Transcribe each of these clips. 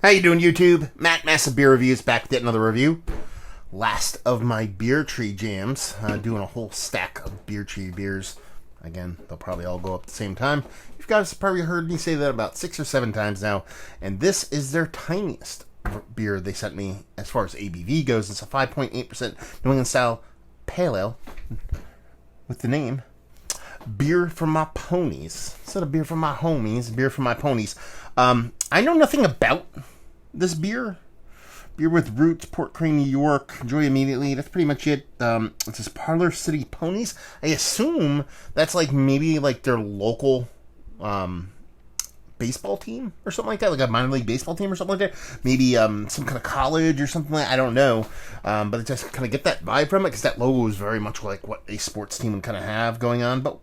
How you doing, YouTube? Matt, Massive Beer Reviews, back with yet another review. Last of my beer tree jams. Doing a whole stack of beer tree beers. Again, they'll probably all go up at the same time. You guys have probably heard me say that about 6 or 7 times now. And this is their tiniest beer they sent me as far as ABV goes. It's a 5.8% New England style pale ale with the name Beer from My Ponies. Instead of beer from my homies, beer from my ponies. I know nothing about this beer. Beer with roots, port cream, New York. Enjoy immediately. That's pretty much it. It says Parlor City Ponies. I assume that's like maybe like their local baseball team or something like that, like a minor league baseball team or something like that. Maybe some kind of college or something like that. I don't know. But I just kind of get that vibe from it because that logo is very much like what a sports team would kind of have going on. But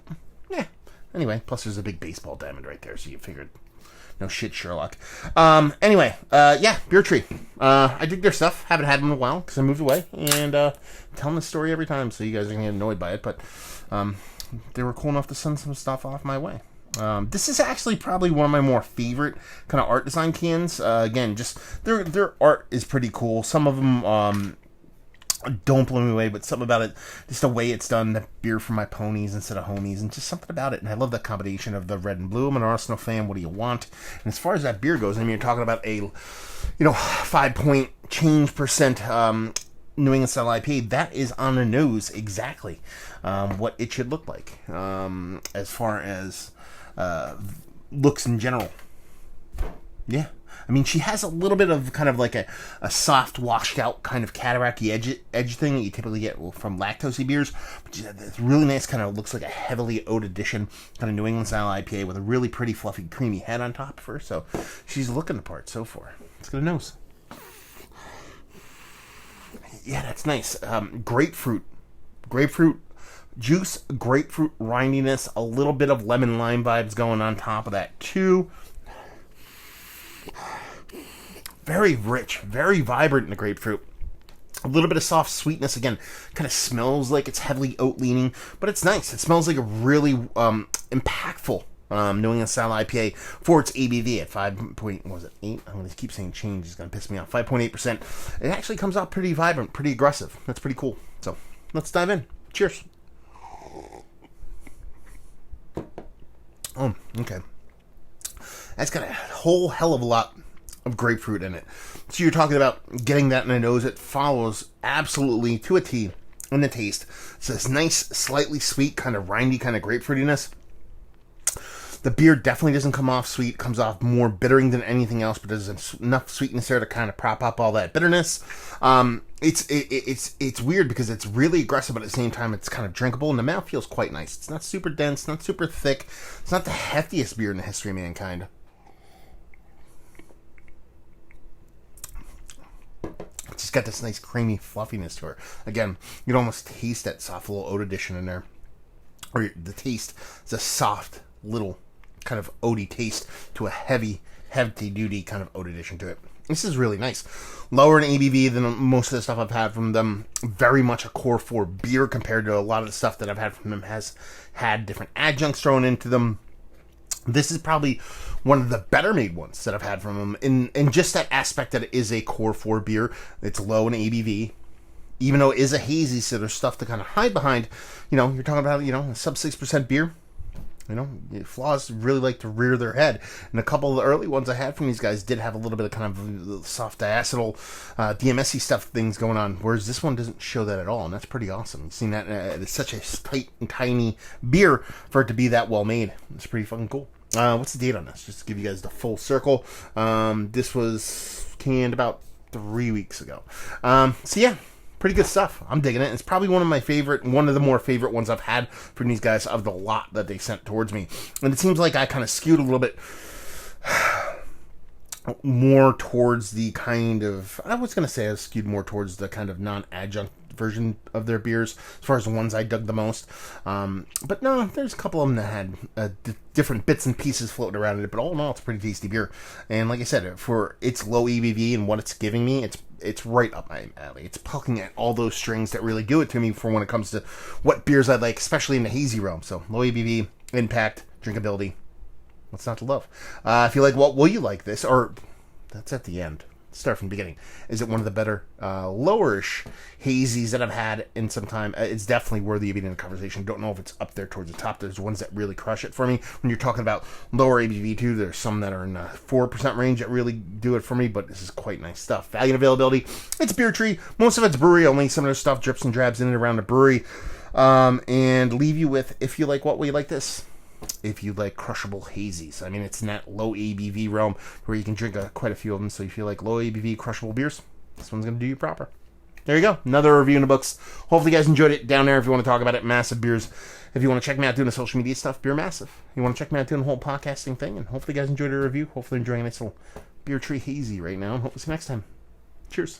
yeah. Anyway, plus there's a big baseball diamond right there, so you figured. No shit, Sherlock. Anyway, yeah, Beer Tree. I dig their stuff. Haven't had them in a while because I moved away. And telling the story every time, so you guys are going to get annoyed by it. But they were cool enough to send some stuff off my way. This is actually probably one of my more favorite kind of art design cans. Again, just their art is pretty cool. Some of them don't blow me away, but something about it, just the way it's done, the beer for my ponies instead of homies, and just something about it. And I love that combination of the red and blue. I'm an Arsenal fan. What do you want? And as far as that beer goes, I mean, you're talking about a, 5 change percent New England style IPA. That is on the nose exactly what it should look like as far as looks in general. Yeah. I mean, she has a little bit of kind of like a soft, washed out kind of cataract-y edge thing that you typically get from lactose beers. But it's really nice, kind of looks like a heavily oat addition, kind of New England style IPA with a really pretty, fluffy, creamy head on top of her. So she's looking the part so far. Let's get a nose. Yeah, that's nice. Grapefruit juice, grapefruit rindiness, a little bit of lemon lime vibes going on top of that too. Very rich, very vibrant in the grapefruit. A little bit of soft sweetness. Again, kind of smells like it's heavily oat leaning, but it's nice. It smells like a really impactful New England style IPA for its ABV at 5.8. I'm going to keep saying change. It's going to piss me off. 5.8%. It actually comes out pretty vibrant, pretty aggressive. That's pretty cool. So let's dive in. Cheers. Oh, okay. That's got a whole hell of a lot of grapefruit in it. So you're talking about getting that in the nose. It follows absolutely to a T in the taste. It's this nice, slightly sweet, kind of rindy, kind of grapefruitiness. The beer definitely doesn't come off sweet. It comes off more bittering than anything else, but there's enough sweetness there to kind of prop up all that bitterness. It's weird because it's really aggressive, but at the same time it's kind of drinkable, and the mouth feels quite nice. It's not super dense, not super thick. It's not the heftiest beer in the history of mankind. It's just got this nice creamy fluffiness to her. Again, you'd almost taste that soft little oat addition in there. Or the taste is a soft little kind of oaty taste to a heavy duty kind of oat addition to it. This is really nice. Lower in ABV than most of the stuff I've had from them. Very much a core 4 beer compared to a lot of the stuff that I've had from them has had different adjuncts thrown into them. This is probably one of the better made ones that I've had from them in just that aspect that it is a core 4 beer. It's low in ABV. Even though it is a hazy, so there's stuff to kind of hide behind. You're talking about, a sub 6% beer. Flaws really like to rear their head. And a couple of the early ones I had from these guys did have a little bit of kind of soft diacetyl, DMSy stuff things going on, whereas this one doesn't show that at all, and that's pretty awesome. You've seen that, it's such a tight and tiny beer for it to be that well made. It's pretty fucking cool. What's the date on this? Just to give you guys the full circle. This was canned about 3 weeks ago. So yeah. Pretty good stuff. I'm digging it. It's probably one of the more favorite ones I've had from these guys of the lot that they sent towards me. And it seems like I kind of skewed a little bit more towards the kind of, I was going to say I skewed more towards the kind of non-adjunct version of their beers as far as the ones I dug the most. But no, there's a couple of them that had different bits and pieces floating around in it, but all in all, it's a pretty tasty beer. And like I said, for its low ABV and what it's giving me, it's right up my alley. It's plucking at all those strings that really do it to me for when it comes to what beers I like, especially in the hazy realm. So low ABV, impact, drinkability. What's not to love? If you like, what will you like this? Or That's at the end. Start from the beginning. Is it one of the better lowerish hazies that I've had in some time? It's definitely worthy of being in a conversation. Don't know if it's up there towards the top. There's ones that really crush it for me. When you're talking about lower ABV too, there's some that are in the 4% range that really do it for me, but this is quite nice stuff. Value and availability, it's Beer Tree. Most of it's brewery only. Some of their stuff drips and drabs in and around the brewery. And leave you with, if you like what we like this. If you like crushable hazies. I mean, it's in that low ABV realm where you can drink quite a few of them. So if you like low ABV crushable beers, this one's going to do you proper. There you go. Another review in the books. Hopefully you guys enjoyed it. Down there if you want to talk about it. Massive Beers. If you want to check me out doing the social media stuff, Beer Massive. You want to check me out doing the whole podcasting thing. And hopefully you guys enjoyed the review. Hopefully enjoying a nice little Beer Tree hazy right now. And hope to see you next time. Cheers.